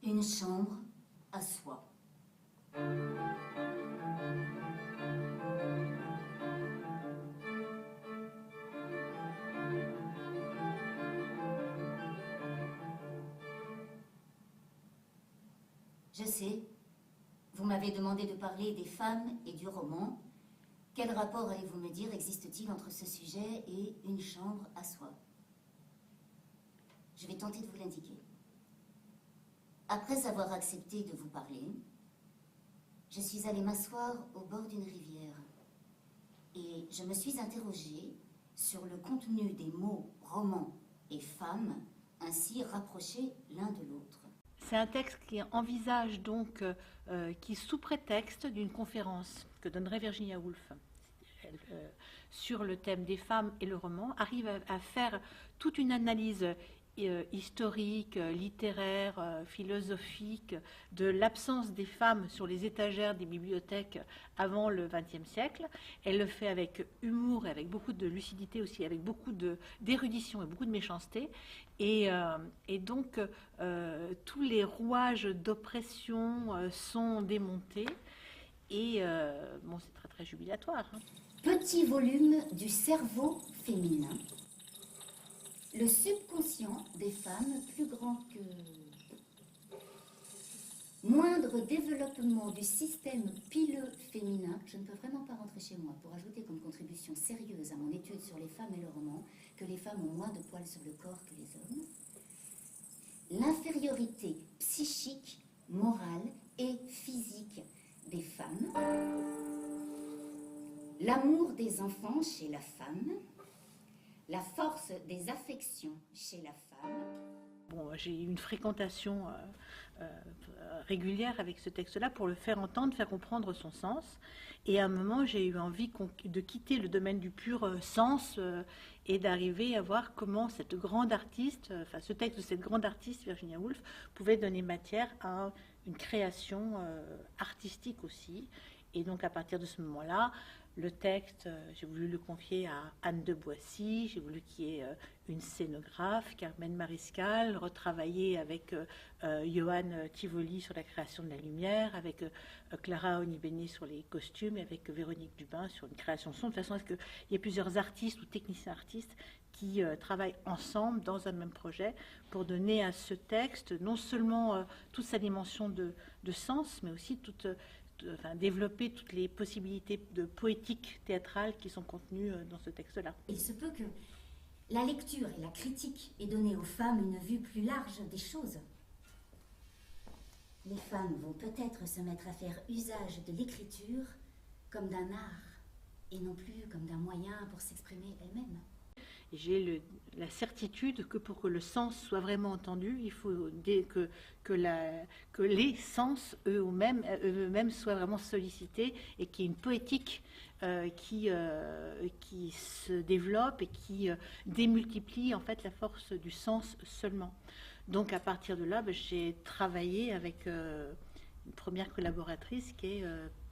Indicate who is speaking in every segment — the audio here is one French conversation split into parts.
Speaker 1: Une chambre à soi. Je sais, vous m'avez demandé de parler des femmes et du roman. Quel rapport, allez-vous me dire, existe-t-il entre ce sujet et une chambre à soi? Je vais tenter de vous l'indiquer. Après avoir accepté de vous parler, je suis allée m'asseoir au bord d'une rivière et je me suis interrogée sur le contenu des mots roman et femme, ainsi rapprochés l'un de l'autre.
Speaker 2: C'est un texte qui envisage donc, qui sous prétexte d'une conférence que donnerait Virginia Woolf sur le thème des femmes et le roman, arrive à faire toute une analyse historique, littéraire, philosophique de l'absence des femmes sur les étagères des bibliothèques avant le XXe siècle. Elle le fait avec humour et avec beaucoup de lucidité aussi, avec beaucoup d'érudition et beaucoup de méchanceté. Et donc, tous les rouages d'oppression sont démontés. Et bon, c'est très très jubilatoire.
Speaker 1: Petit volume du cerveau féminin. Le subconscient des femmes plus grand que... Moindre développement du système pileux féminin. Je ne peux vraiment pas rentrer chez moi pour ajouter comme contribution sérieuse à mon étude sur les femmes et le roman que les femmes ont moins de poils sur le corps que les hommes. L'infériorité psychique, morale et physique des femmes. L'amour des enfants chez la femme. La force des affections chez la femme.
Speaker 2: Bon, j'ai eu une fréquentation régulière avec ce texte-là pour le faire entendre, faire comprendre son sens. Et à un moment, j'ai eu envie de quitter le domaine du pur sens et d'arriver à voir comment cette grande artiste, enfin ce texte de cette grande artiste, Virginia Woolf, pouvait donner matière à une création artistique aussi. Et donc à partir de ce moment-là, le texte, j'ai voulu le confier à Anne de Boissy, j'ai voulu qu'il y ait une scénographe, Carmen Mariscal, retravailler avec Johan Tivoli sur la création de la lumière, avec Clara Onibene sur les costumes, et avec Véronique Dubin sur une création son, de façon à ce qu'il y ait plusieurs artistes ou techniciens artistes qui travaillent ensemble dans un même projet pour donner à ce texte non seulement toute sa dimension de sens, mais aussi développer toutes les possibilités de poétique théâtrale qui sont contenues dans ce texte-là.
Speaker 1: Il se peut que la lecture et la critique aient donné aux femmes une vue plus large des choses. Les femmes vont peut-être se mettre à faire usage de l'écriture comme d'un art et non plus comme d'un moyen pour s'exprimer elles-mêmes.
Speaker 2: J'ai la certitude que pour que le sens soit vraiment entendu, il faut que les sens eux-mêmes soient vraiment sollicités et qu'il y ait une poétique qui se développe et qui démultiplie en fait la force du sens seulement. Donc à partir de là, j'ai travaillé avec une première collaboratrice qui est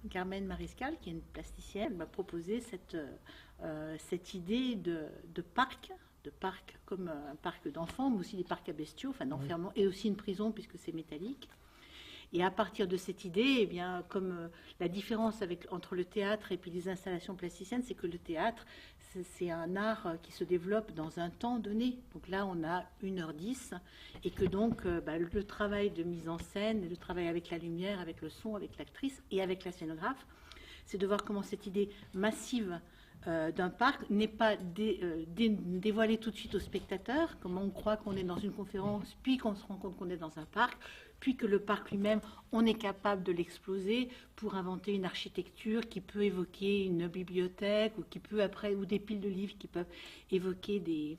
Speaker 2: Carmen Mariscal, qui est une plasticienne. Elle m'a proposé cette idée de parc comme un parc d'enfants, mais aussi des parcs à bestiaux, enfin d'enfermement, et aussi une prison puisque c'est métallique. Et à partir de cette idée, eh bien, comme la différence entre le théâtre et puis les installations plasticiennes, c'est que le théâtre, c'est un art qui se développe dans un temps donné. Donc là, on a 1h10, et que donc le travail de mise en scène, le travail avec la lumière, avec le son, avec l'actrice et avec la scénographe, c'est de voir comment cette idée massive d'un parc n'est pas dévoilée tout de suite au spectateur, comment on croit qu'on est dans une conférence, puis qu'on se rend compte qu'on est dans un parc, puis que le parc lui-même, on est capable de l'exploser pour inventer une architecture qui peut évoquer une bibliothèque, ou des piles de livres qui peuvent évoquer des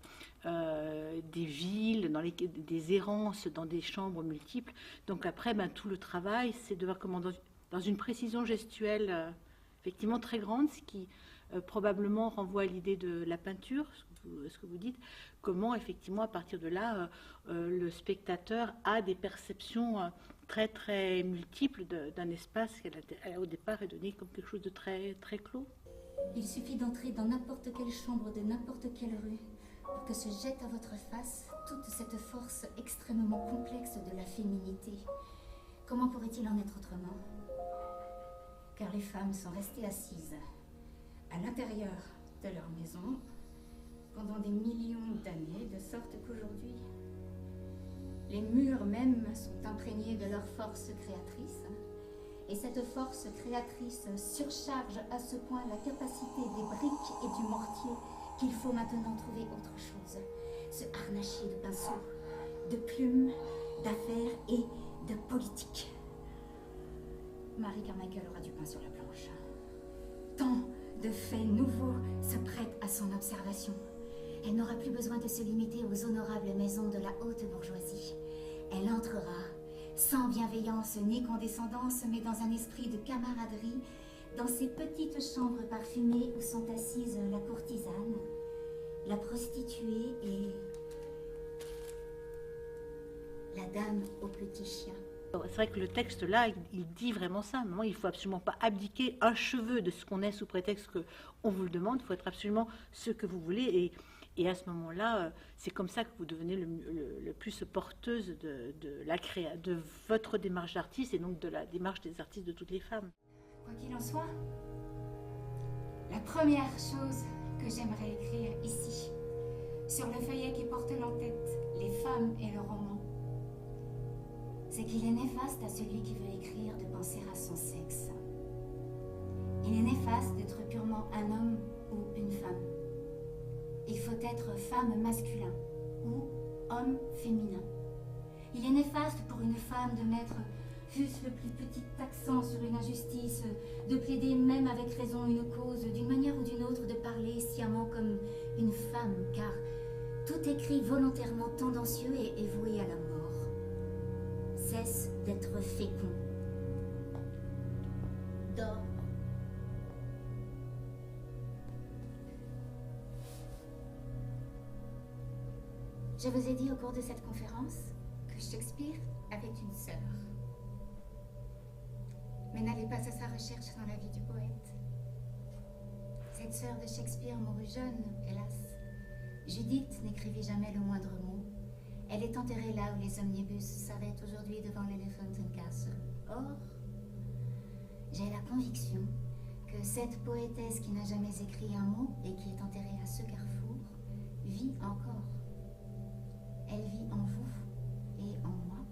Speaker 2: villes, des errances dans des chambres multiples. Donc après, tout le travail, c'est de voir comment dans une précision gestuelle effectivement très grande, ce qui probablement renvoie à l'idée de la peinture, ce que vous dites, comment effectivement à partir de là le spectateur a des perceptions très très multiples d'un espace qu'elle a au départ est donné comme quelque chose de très très clos.
Speaker 1: Il suffit d'entrer dans n'importe quelle chambre de n'importe quelle rue pour que se jette à votre face toute cette force extrêmement complexe de la féminité. Comment pourrait-il en être autrement? Car les femmes sont restées assises à l'intérieur de leur maison pendant des millions d'années, de sorte qu'aujourd'hui, les murs même sont imprégnés de leur force créatrice. Et cette force créatrice surcharge à ce point la capacité des briques et du mortier qu'il faut maintenant trouver autre chose. Se harnacher de pinceaux, de plumes, d'affaires et de politique. Mary Carmichael aura du pain sur la planche. Tant de faits nouveaux se prêtent à son observation. Elle n'aura plus besoin de se limiter aux honorables maisons de la haute bourgeoisie. Elle entrera, sans bienveillance ni condescendance, mais dans un esprit de camaraderie, dans ces petites chambres parfumées où sont assises la courtisane, la prostituée et la dame au petit chien.
Speaker 2: C'est vrai que le texte là, il dit vraiment ça. Maintenant, il ne faut absolument pas abdiquer un cheveu de ce qu'on est sous prétexte qu'on vous le demande. Il faut être absolument ce que vous voulez. Et à ce moment-là, c'est comme ça que vous devenez le plus porteuse de votre démarche d'artiste et donc de la démarche des artistes de toutes les femmes.
Speaker 1: Quoi qu'il en soit, la première chose que j'aimerais écrire ici, sur le feuillet qui porte l'entête « Les femmes et le roman », c'est qu'il est néfaste à celui qui veut écrire de penser à son sexe. Il est néfaste d'être purement un homme ou une femme. Il faut être femme masculin ou homme féminin. Il est néfaste pour une femme de mettre juste le plus petit accent sur une injustice, de plaider même avec raison une cause, d'une manière ou d'une autre, de parler sciemment comme une femme, car tout écrit volontairement tendancieux est voué à la mort. Cesse d'être fécond. Dors. Je vous ai dit au cours de cette conférence que Shakespeare avait une sœur. Mais n'allez pas à sa recherche dans la vie du poète. Cette sœur de Shakespeare mourut jeune, hélas. Judith n'écrivit jamais le moindre mot. Elle est enterrée là où les omnibus s'arrêtent aujourd'hui devant l'Elephant and Castle. Or, j'ai la conviction que cette poétesse qui n'a jamais écrit un mot et qui est enterrée à ce carrefour vit encore. Elle vit en vous et en moi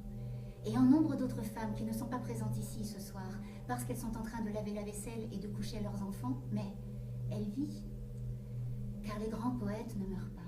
Speaker 1: et en nombre d'autres femmes qui ne sont pas présentes ici ce soir parce qu'elles sont en train de laver la vaisselle et de coucher leurs enfants, mais elle vit, car les grands poètes ne meurent pas.